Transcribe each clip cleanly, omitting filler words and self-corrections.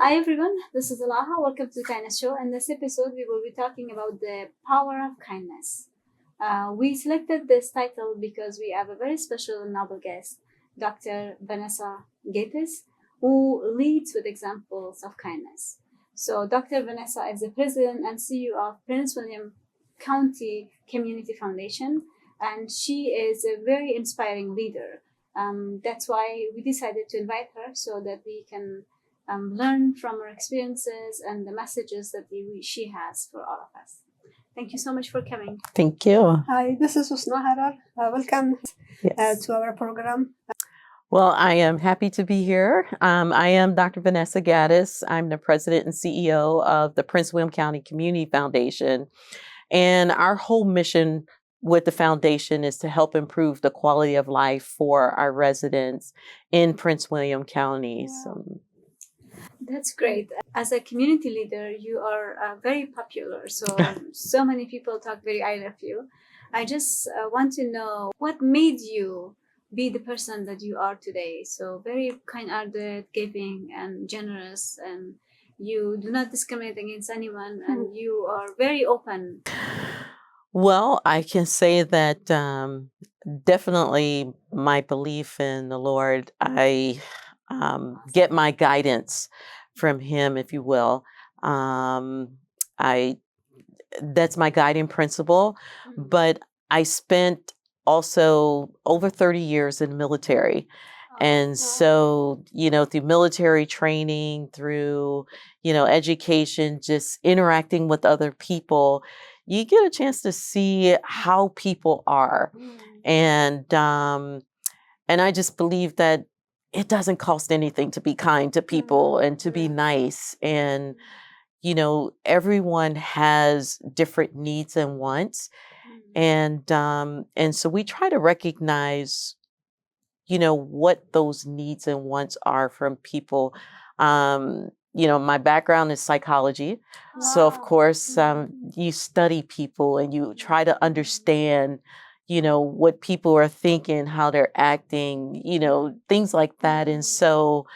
Hi everyone, this is Alaha. Welcome to the Kindness Show. In this episode, we will be talking about the power of kindness. We selected this title because we have a very special and noble guest, Dr. Vanessa Gattis, who leads with examples of kindness. So, Dr. Vanessa is the president and CEO of Prince William County Community Foundation, and she is a very inspiring leader. That's why we decided to invite her so that we can learn from her experiences and the messages that she has for all of us. Thank you so much for coming. Thank you. Hi, this is Alaha Ahrar. Welcome Yes. to our program. Well, I am happy to be here. I am Dr. Vanessa Gattis. I'm the president and CEO of the Prince William County Community Foundation. And our whole mission with the foundation is to help improve the quality of life for our residents in Prince William County. Wow. That's great. As a community leader, you are very popular. So many people talk very highly of you. I just want to know what made you be the person that you are today. So very kind-hearted, giving, and generous, and you do not discriminate against anyone, and you are very open. Well, I can say that definitely my belief in the Lord, I get my guidance from Him, if you will. That's my guiding principle. But I spent also over 30 years in the military. And so, through military training, through, education, just interacting with other people, you get a chance to see how people are. And I just believe that it doesn't cost anything to be kind to people and to be nice. And, everyone has different needs and wants. And so we try to recognize, what those needs and wants are from people. My background is psychology. So of course, you study people and you try to understand, what people are thinking, how they're acting, things like that. And so,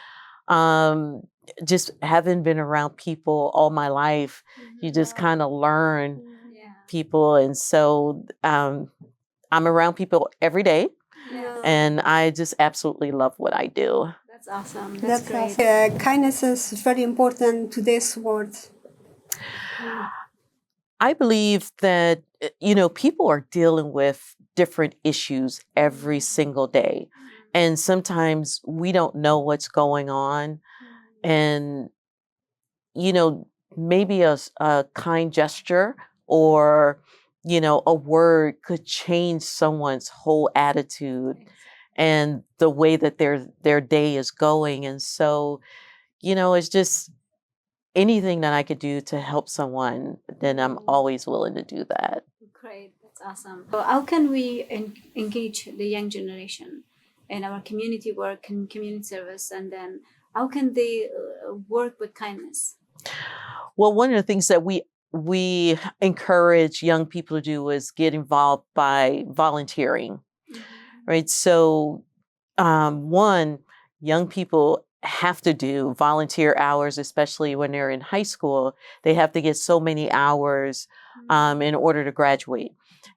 just having been around people all my life, you just kind of learn people. And so, I'm around people every day. And I just absolutely love what I do. That's awesome. That's great. Kindness is very important in today's world. I believe that, people are dealing with different issues every single day. And sometimes we don't know what's going on. And, maybe a kind gesture or, a word could change someone's whole attitude and the way that their day is going. And so, it's just anything that I could do to help someone, then I'm always willing to do that. Great, that's awesome. So how can we engage the young generation in our community work and community service, and then how can they work with kindness? Well, one of the things that we encourage young people to do is get involved by volunteering, right? So, one, young people have to do volunteer hours, especially when they're in high school. They have to get so many hours in order to graduate.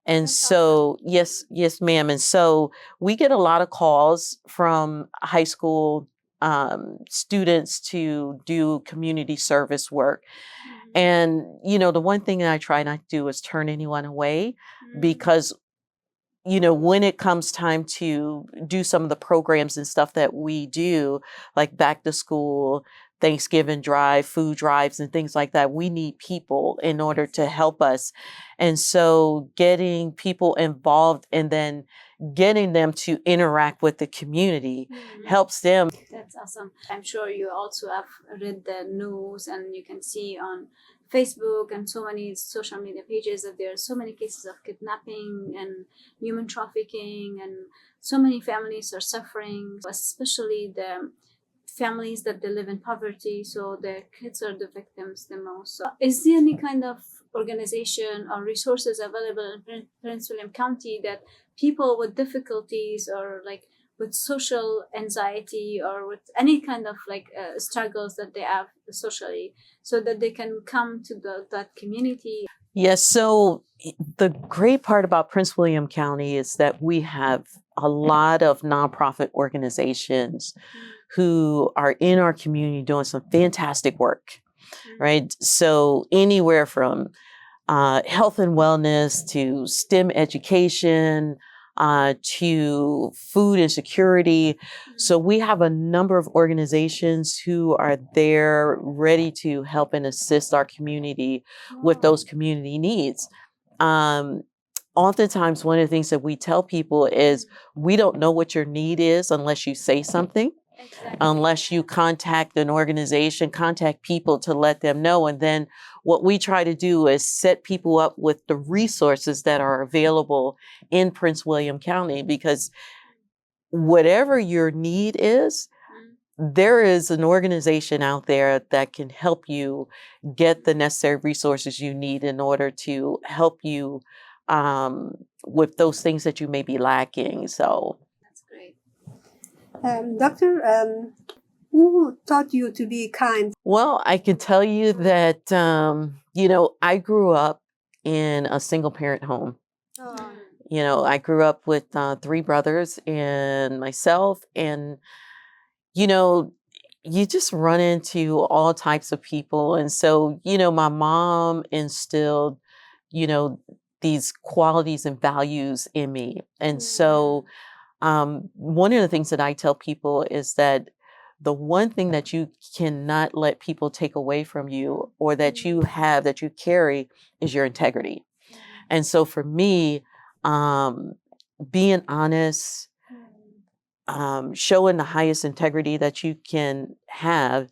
And That's so, yes, ma'am. And so we get a lot of calls from high school students to do community service work. And, the one thing that I try not to do is turn anyone away, because, when it comes time to do some of the programs and stuff that we do, like back to school, Thanksgiving drive, food drives, and things like that, we need people in order to help us. And so getting people involved and then getting them to interact with the community helps them. That's awesome. I'm sure you also have read the news, and you can see on Facebook and so many social media pages that there are so many cases of kidnapping and human trafficking, and so many families are suffering, especially the families that they live in poverty, so the kids are the victims the most. So is there any kind of organization or resources available in Prince William County that people with difficulties or like with social anxiety or with any kind of like struggles that they have socially, so that they can come to that community? Yes. So the great part about Prince William County is that we have a lot of nonprofit organizations who are in our community doing some fantastic work, right? So anywhere from health and wellness to STEM education, to food insecurity. So we have a number of organizations who are there ready to help and assist our community with those community needs. Oftentimes, one of the things that we tell people is we don't know what your need is unless you say something. Exactly. Unless you contact an organization, contact people to let them know. And then what we try to do is set people up with the resources that are available in Prince William County, because whatever your need is, there is an organization out there that can help you get the necessary resources you need in order to help you with those things that you may be lacking. So that's great. Doctor, who taught you to be kind? Well, I can tell you that, I grew up in a single parent home. Oh. I grew up with 3 brothers and myself, and, you just run into all types of people. And so, my mom instilled, these qualities and values in me. And so, one of the things that I tell people is that the one thing that you cannot let people take away from you, or that you have, that you carry, is your integrity. And so for me, being honest, showing the highest integrity that you can have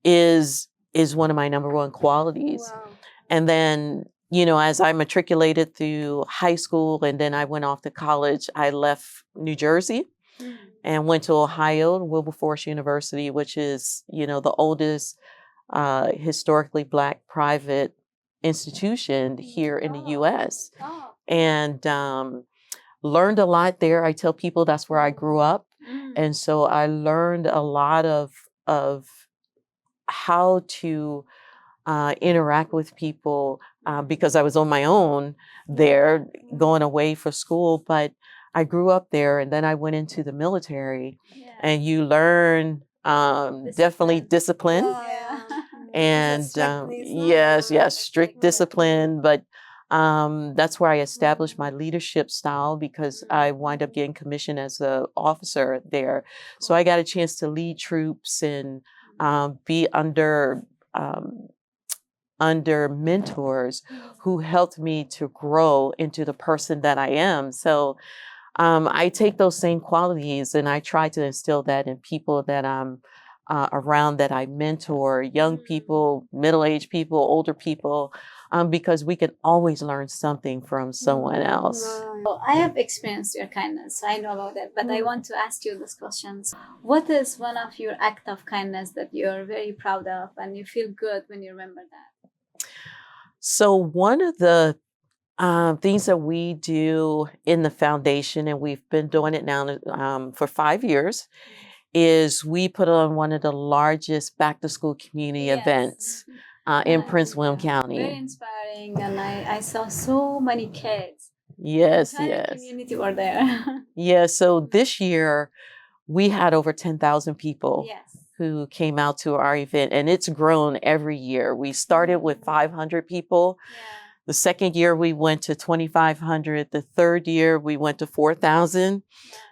is one of my number one qualities. Wow. And then, as I matriculated through high school and then I went off to college, I left New Jersey and went to Ohio, Wilberforce University, which is, the oldest historically Black private institution here in the U.S. And learned a lot there. I tell people that's where I grew up. And so I learned a lot of how to interact with people because I was on my own there, going away for school. But I grew up there, and then I went into the military, and you learn definitely discipline. And yes, strict discipline. But that's where I established my leadership style, because I wind up getting commissioned as an officer there. So I got a chance to lead troops and be under mentors who helped me to grow into the person that I am. So I take those same qualities and I try to instill that in people that I'm around, that I mentor, young people, middle-aged people, older people, because we can always learn something from someone else. Well, I have experienced your kindness. I know about it, but I want to ask you these questions. What is one of your acts of kindness that you're very proud of and you feel good when you remember that? So one of the things that we do in the foundation, and we've been doing it now for 5 years, is we put on one of the largest back-to-school community events in Prince William County. Very inspiring, and I saw so many kids. Yes, The entire community were there. Yeah, so this year we had over 10,000 people who came out to our event, and it's grown every year. We started with 500 people. The second year we went to 2,500. The third year we went to 4,000.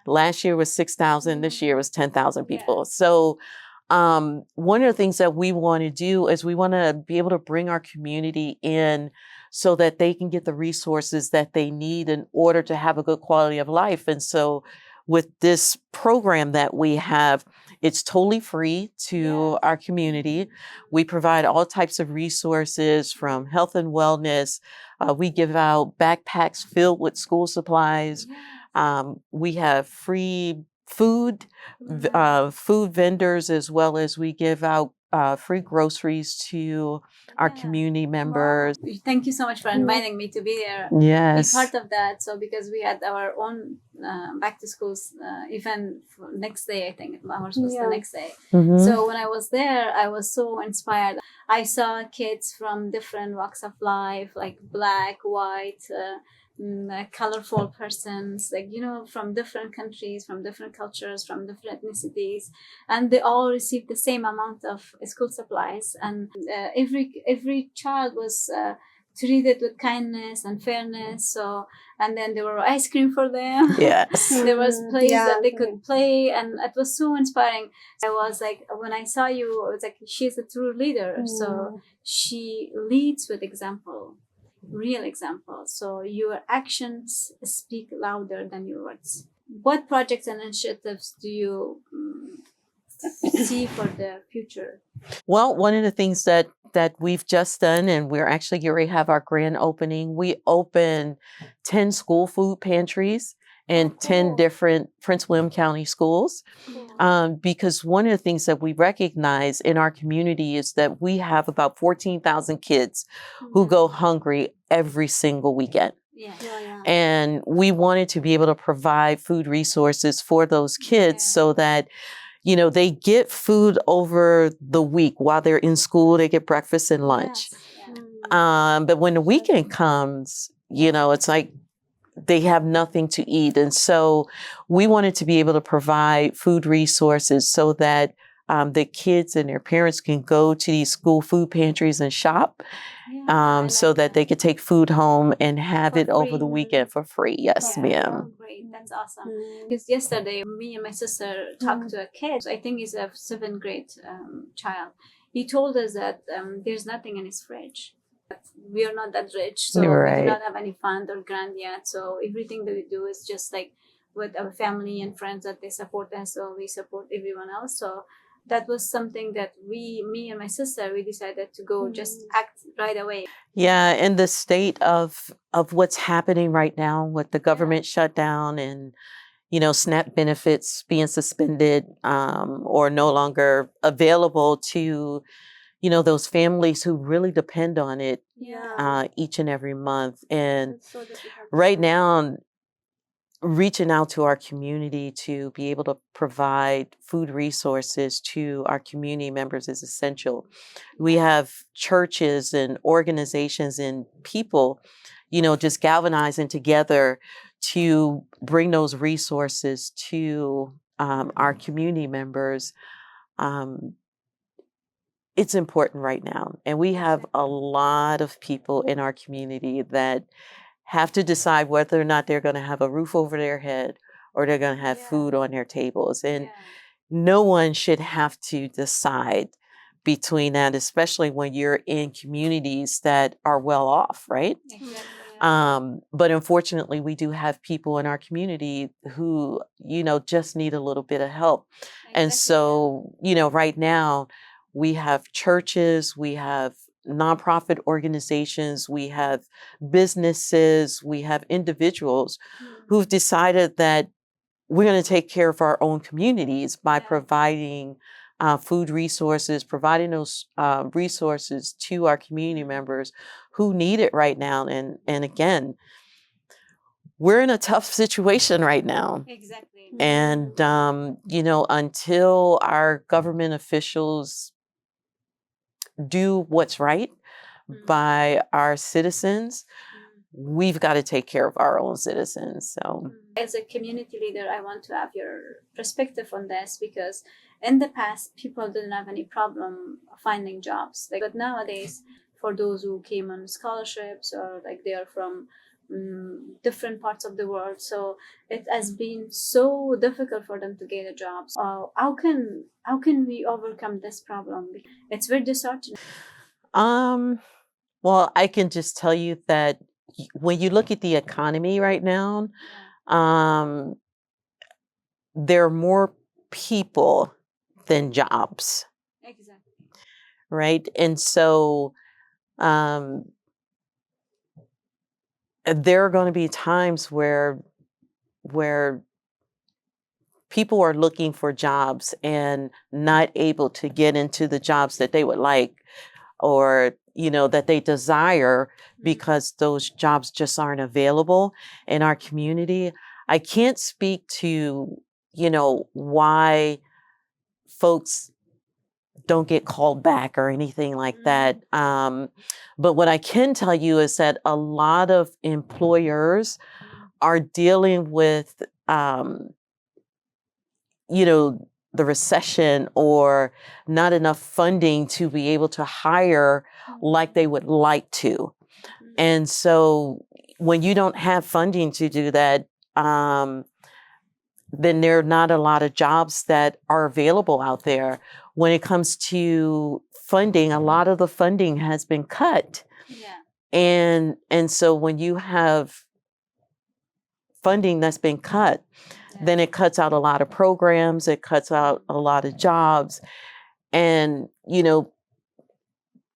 Last year was 6,000. This year was 10,000 people. So one of the things that we want to do is we want to be able to bring our community in so that they can get the resources that they need in order to have a good quality of life. And so with this program that we have, it's totally free to our community. We provide all types of resources from health and wellness. We give out backpacks filled with school supplies. We have free food, food vendors, as well as we give out free groceries to our community members. Wow. Thank you so much for inviting me to be there. Yes. Be part of that. So because we had our own back to schools event for next day, I think ours was the next day. So when I was there, I was so inspired. I saw kids from different walks of life, like black, white, colorful persons, like, you know, from different countries, from different cultures, from different ethnicities, and they all received the same amount of school supplies. And every child was treated with kindness and fairness. So, and then there were ice cream for them. Yes. There was plays that they could play, and it was so inspiring. I was like, when I saw you, I was like, she's a true leader. So she leads with example, real example. So your actions speak louder than your words. What projects and initiatives do you see for the future? Well, one of the things that we've just done, and we're actually getting ready to have our grand opening, we opened 10 school food pantries in 10 different Prince William County schools. Because one of the things that we recognize in our community is that we have about 14,000 kids who go hungry every single weekend. And we wanted to be able to provide food resources for those kids so that, you know, they get food over the week while they're in school. They get breakfast and lunch. But when the weekend comes, you know, it's like they have nothing to eat. And so we wanted to be able to provide food resources so that the kids and their parents can go to these school food pantries and shop so that they could take food home and have it over the weekend for free. Yes, ma'am. Great. That's awesome. Because yesterday, me and my sister talked to a kid. I think he's a 7th grade child. He told us that there's nothing in his fridge. We are not that rich, so we do not have any fund or grant yet. So everything that we do is just like with our family and friends that they support us, so we support everyone else. So that was something that me and my sister, we decided to go just act right away. Yeah, in the state of what's happening right now with the government shutdown and, you know, SNAP benefits being suspended or no longer available to, you know, those families who really depend on it each and every month. And right now, reaching out to our community to be able to provide food resources to our community members is essential. We have churches and organizations and people, you know, just galvanizing together to bring those resources to our community members. It's important right now. And we have a lot of people in our community that have to decide whether or not they're going to have a roof over their head or they're going to have food on their tables. And no one should have to decide between that, especially when you're in communities that are well off, right? But unfortunately, we do have people in our community who, you know, just need a little bit of help. And so, you know, right now we have churches, we have nonprofit organizations, we have businesses, we have individuals who've decided that we're going to take care of our own communities by providing food resources, providing those resources to our community members who need it right now. And again, we're in a tough situation right now. And, you know, until our government officials do what's right by our citizens, we've got to take care of our own citizens. So as a community leader, I want to have your perspective on this, because in the past people didn't have any problem finding jobs, like, but nowadays for those who came on scholarships or like they are from different parts of the world, so it has been so difficult for them to get a job. How can we overcome this problem? It's very disheartening. Well, I can just tell you that when you look at the economy right now, there are more people than jobs. Exactly. Right? And so there are going to be times where people are looking for jobs and not able to get into the jobs that they would like, or that they desire, because those jobs just aren't available in our community. I can't speak to why folks don't get called back or anything like that. But what I can tell you is that a lot of employers are dealing with, the recession, or not enough funding to be able to hire like they would like to. And so when you don't have funding to do that, then there are not a lot of jobs that are available out there. When it comes to funding, a lot of the funding has been cut. Yeah. And so when you have funding that's been cut, then it cuts out a lot of programs, it cuts out a lot of jobs. And,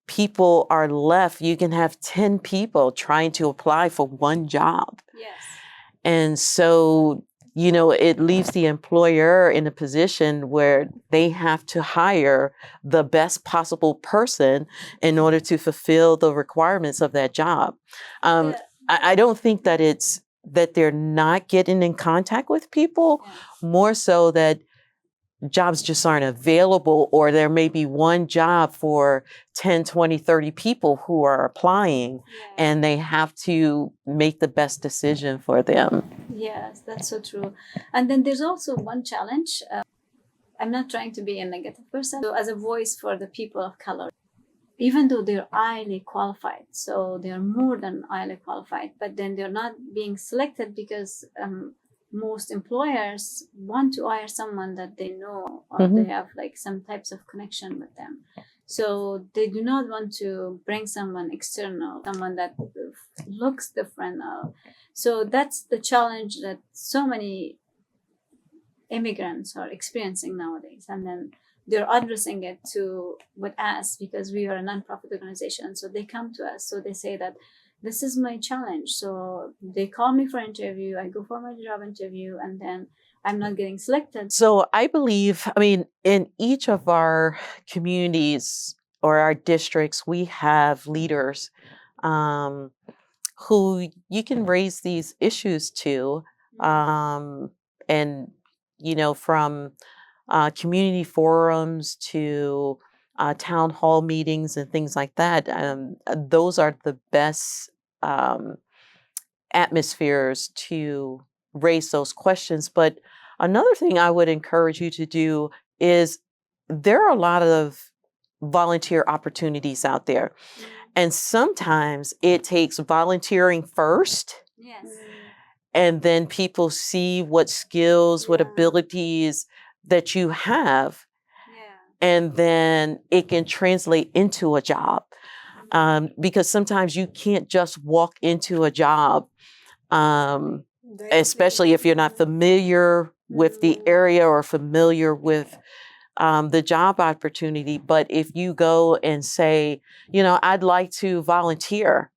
people are left, you can have 10 people trying to apply for one job. Yes. And so, it leaves the employer in a position where they have to hire the best possible person in order to fulfill the requirements of that job. I don't think that it's that they're not getting in contact with people, more so that jobs just aren't available, or there may be one job for 10, 20, 30 people who are applying, and they have to make the best decision for them. Yes, that's so true. And then there's also one challenge. I'm not trying to be a negative person. So as a voice for the people of color, even though they're highly qualified, so they're more than highly qualified, but then they're not being selected because most employers want to hire someone that they know, or they have like some types of connection with them. So they do not want to bring someone external, someone that looks different. So that's the challenge that so many immigrants are experiencing nowadays. And then they're addressing it with us, because we are a nonprofit organization. So they come to us. So they say that this is my challenge. So they call me for interview. I go for my job interview, and then I'm not getting selected. So I believe, in each of our communities or our districts, we have leaders who you can raise these issues to. And, from community forums to town hall meetings and things like that. Those are the best atmospheres to raise those questions. But another thing I would encourage you to do is, there are a lot of volunteer opportunities out there. And sometimes it takes volunteering first. Yes. And then people see what skills, what abilities that you have. And then it can translate into a job. Because sometimes you can't just walk into a job, especially if you're not familiar with the area or familiar with the job opportunity. But if you go and say, I'd like to volunteer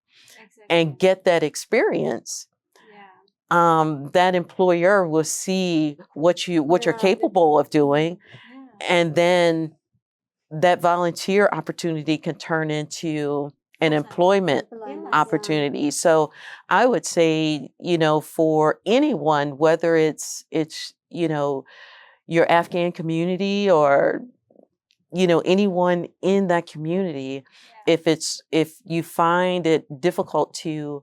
and get that experience, that employer will see what you're capable of doing. And then that volunteer opportunity can turn into an employment opportunity. So I would say, for anyone, whether it's your Afghan community or anyone in that community, if you find it difficult to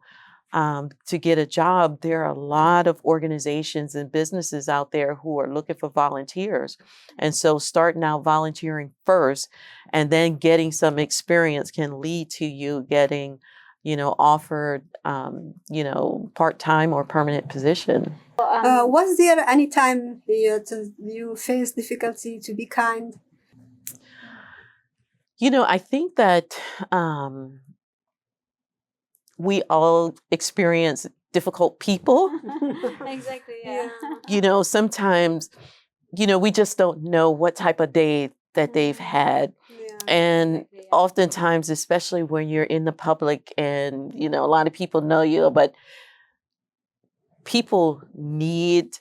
get a job, there are a lot of organizations and businesses out there who are looking for volunteers. And so starting out volunteering first and then getting some experience can lead to you getting, offered, part-time or permanent position. Was there any time you faced difficulty to be kind? I think that we all experience difficult people. Exactly, yeah. Sometimes, we just don't know what type of day that they've had. And oftentimes, especially when you're in the public and, a lot of people know you, but people need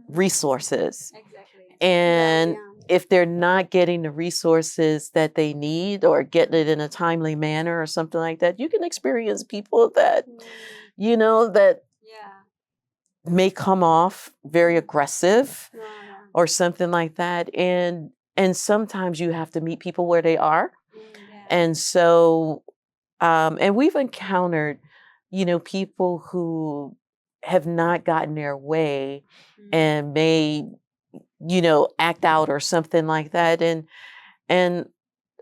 resources. Exactly. And Yeah. if they're not getting the resources that they need or getting it in a timely manner or something like that, you can experience people that, that Yeah. may come off very aggressive Yeah. or something like that. And sometimes you have to meet people where they are. Yeah. And so, and we've encountered, people who have not gotten their way and may, act out or something like that. And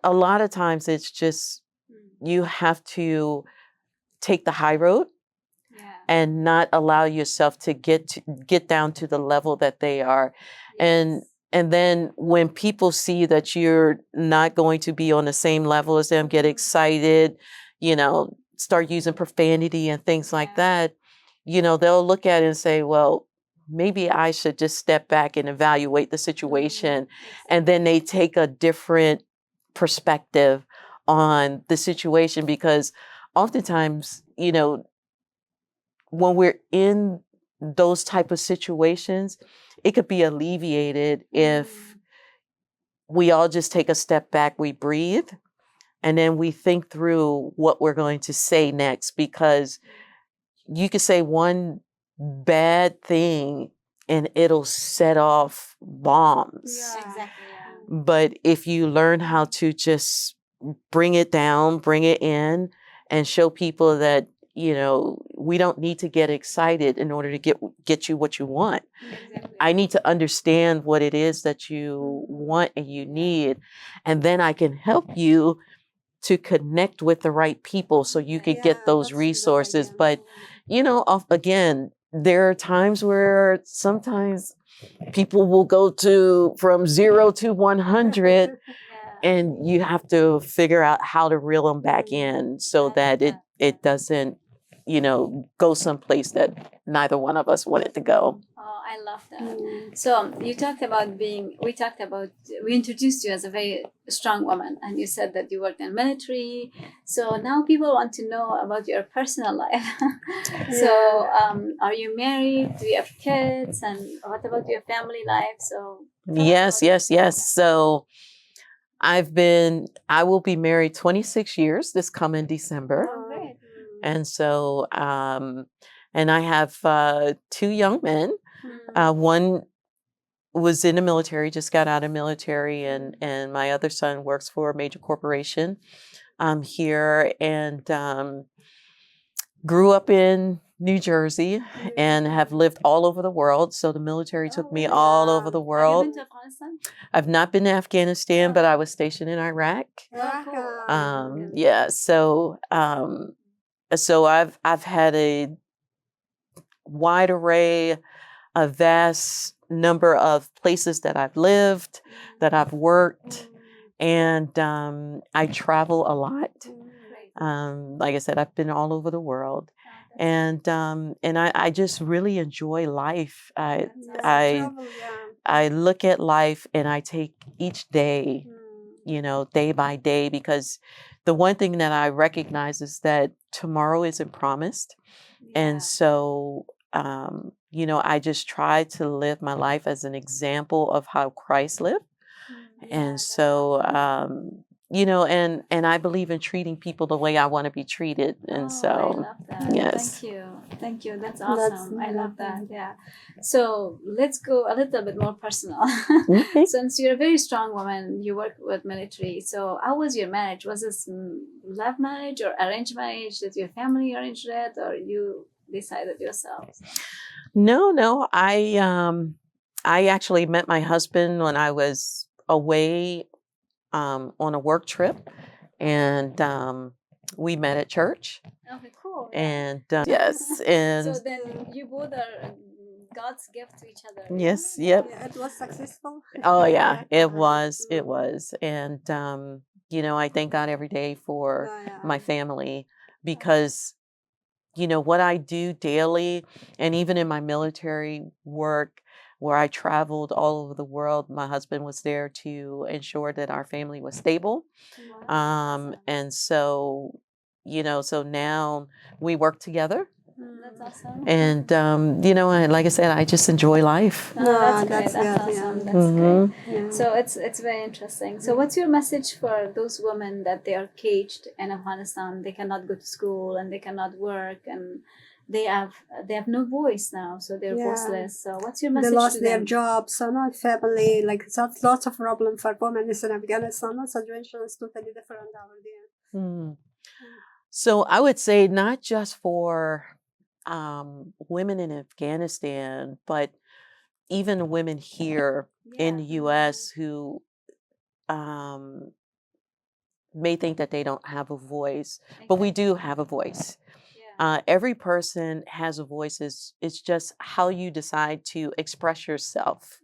a lot of times it's just, you have to take the high road Yeah. and not allow yourself to get down to the level that they are. Yes. And then when people see that you're not going to be on the same level as them, get excited, start using profanity and things like that, they'll look at it and say, well, maybe I should just step back and evaluate the situation. And then they take a different perspective on the situation, because oftentimes, when we're in those type of situations, it could be alleviated if we all just take a step back, we breathe, and then we think through what we're going to say next, because you could say one bad thing and it'll set off bombs. Yeah. Exactly. Yeah. But if you learn how to just bring it down, bring it in, and show people that, we don't need to get excited in order to get you what you want. Exactly. I need to understand what it is that you want and you need, and then I can help you to connect with the right people so you could get those that's a good resources. idea. But, again, there are times where sometimes people will go from 0 to 100, Yeah. and you have to figure out how to reel them back in so that it doesn't, go someplace that neither one of us wanted to go. Oh, I love that. So we introduced you as a very strong woman, and you said that you worked in military. So now people want to know about your personal life. So, are you married? Do you have kids? And what about your family life? So Yes. So I will be married 26 years this coming December. Oh, great. And so, and I have 2 young men. One was in the military, just got out of military, and my other son works for a major corporation here, and grew up in New Jersey and have lived all over the world. So the military took me all over the Have you world. been to Afghanistan? I've not been to Afghanistan, but I was stationed in Iraq. Cool. Yeah, so I've had a wide array, a vast number of places that I've lived, that I've worked, and I travel a lot. Like I said, I've been all over the world, and I just really enjoy life. I look at life and I take each day, day by day, because the one thing that I recognize is that tomorrow isn't promised. And so, I just try to live my life as an example of how Christ lived. And so, and I believe in treating people the way I want to be treated. And I so, love that. yes. Thank you. That's awesome. I love that. Yeah. So let's go a little bit more personal. Okay. Since you're a very strong woman, you work with military. So how was your marriage? Was this love marriage or arranged marriage? Did your family arrange it, or you decided yourselves? No. I actually met my husband when I was away on a work trip, and we met at church. Okay, cool. And yes, and So then you both are God's gift to each other. yes, yep. Yeah, it was successful. Oh yeah, it was, and I thank God every day for my family, because what I do daily, and even in my military work, where I traveled all over the world, my husband was there to ensure that our family was stable. And so, so now we work together. That's awesome. And, you know, like I said, I just enjoy life. No, that's great. that's That's good, awesome. yeah. That's great. Yeah. So it's very interesting. So what's your message for those women that they are caged in Afghanistan? They cannot go to school and they cannot work and they have no voice now, so they're Yeah. voiceless. So what's your message They lost to their them? jobs, so not family. Like that's lots of problem for women in Afghanistan. The situation is totally different over there. So I would say not just for women in Afghanistan, but even women here in the U.S. who um, may think that they don't have a voice, but we do have a voice. Every person has a voice. It's just how you decide to express yourself.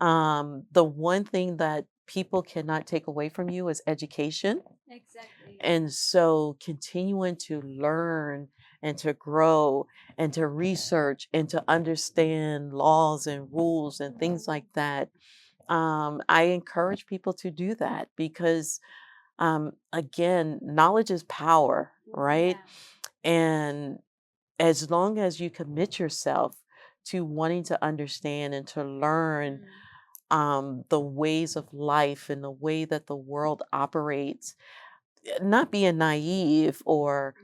The one thing that people cannot take away from you is education. Exactly. And so continuing to learn and to grow and to research and to understand laws and rules and things like that. I encourage people to do that because, again, knowledge is power, right? And as long as you commit yourself to wanting to understand and to learn the ways of life and the way that the world operates, not being naive or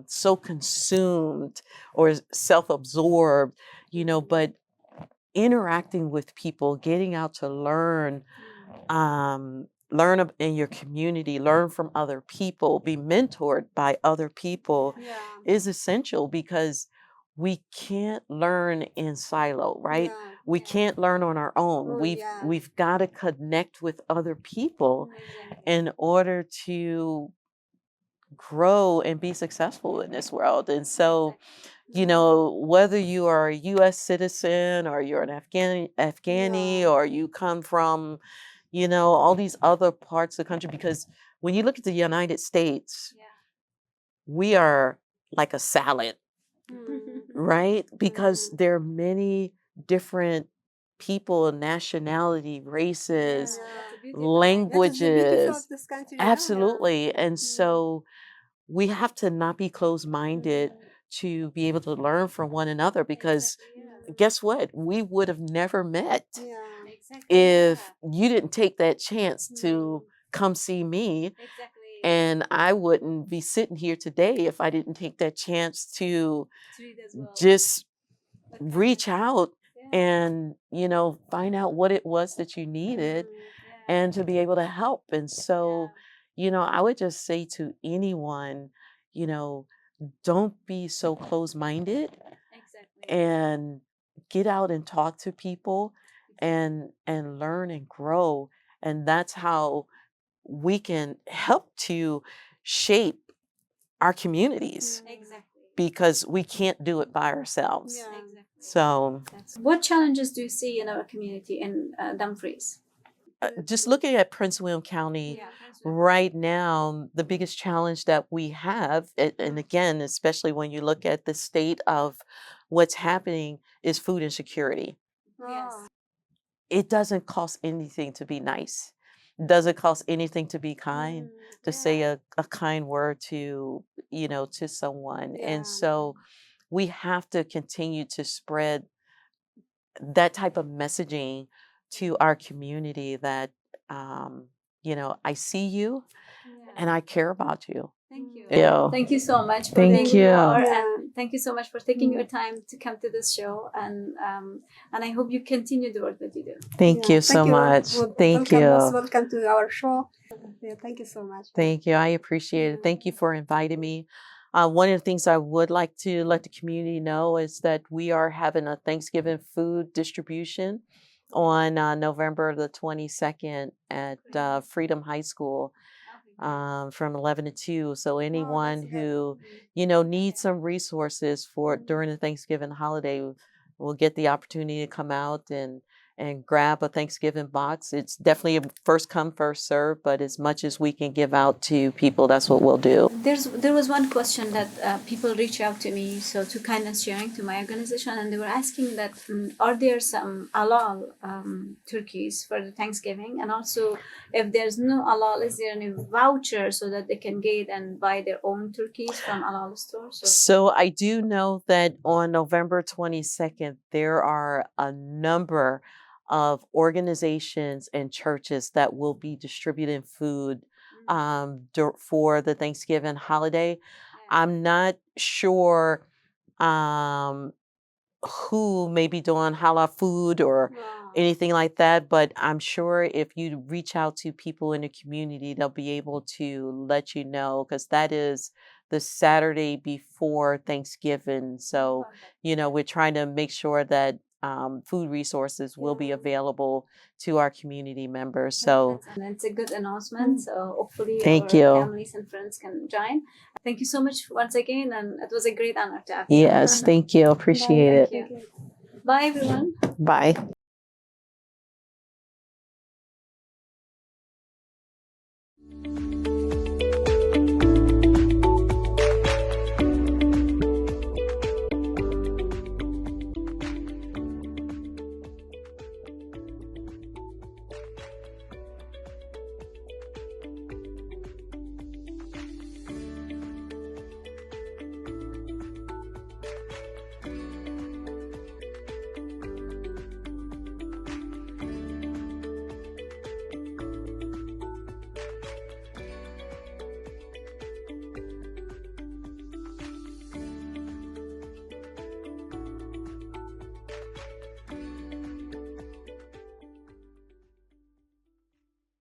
so consumed or self-absorbed, you know, but interacting with people, getting out to learn, learn in your community, learn from other people, be mentored by other people is essential because we can't learn in silo, right? We can't learn on our own. We've got to connect with other people in order to grow and be successful in this world. And so, you know, whether you are a U.S. citizen or you're an Afghani or you come from, you know, all these other parts of the country, because when you look at the United States, we are like a salad, right? Because there are many different people, nationality, races, languages. Absolutely. And so we have to not be closed-minded to be able to learn from one another because guess what? We would have never met if you didn't take that chance to come see me. And I wouldn't be sitting here today if I didn't take that chance to just reach out and, you know, find out what it was that you needed and to be able to help. And so, you know, I would just say to anyone, you know, don't be so close-minded and get out and talk to people and learn and grow. And that's how we can help to shape our communities because we can't do it by ourselves. So what challenges do you see in our community in Dumfries? Just looking at Prince William County right now, the biggest challenge that we have, and again, especially when you look at the state of what's happening, is food insecurity. It doesn't cost anything to be nice. It doesn't cost anything to be kind, to say a kind word to, you know, to someone. And so we have to continue to spread that type of messaging to our community that, you know, I see you and I care about you. Thank you. Yeah. Thank you so much for Thank being you. here, and thank you so much for taking your time to come to this show. And I hope you continue the work that you do. Thank you so much. Thank you. Welcome to our show. Thank you so much. Thank you. I appreciate it. Thank you for inviting me. One of the things I would like to let the community know is that we are having a Thanksgiving food distribution on November the 22nd at Freedom High School from 11 to 2. So anyone who, you know, needs some resources for during the Thanksgiving holiday will get the opportunity to come out and grab a Thanksgiving box. It's definitely a first come, first serve, but as much as we can give out to people, that's what we'll do. There was one question that people reach out to me, so to kindness sharing to my organization, and they were asking that are there some halal turkeys for the Thanksgiving, and also if there's no halal, is there any voucher so that they can get and buy their own turkeys from halal stores? So I do know that on November 22nd, there are a number of organizations and churches that will be distributing food for the Thanksgiving holiday. I'm not sure who may be doing halal food or anything like that, but I'm sure if you reach out to people in the community, they'll be able to let you know, because that is the Saturday before Thanksgiving. So, we're trying to make sure that food resources will be available to our community members. So it's a good announcement. So hopefully Thank our you. families and friends can join. Thank you so much once again, and it was a great honor to have you. Yes, thank you. Appreciate it. Thank you. Bye, everyone. Bye.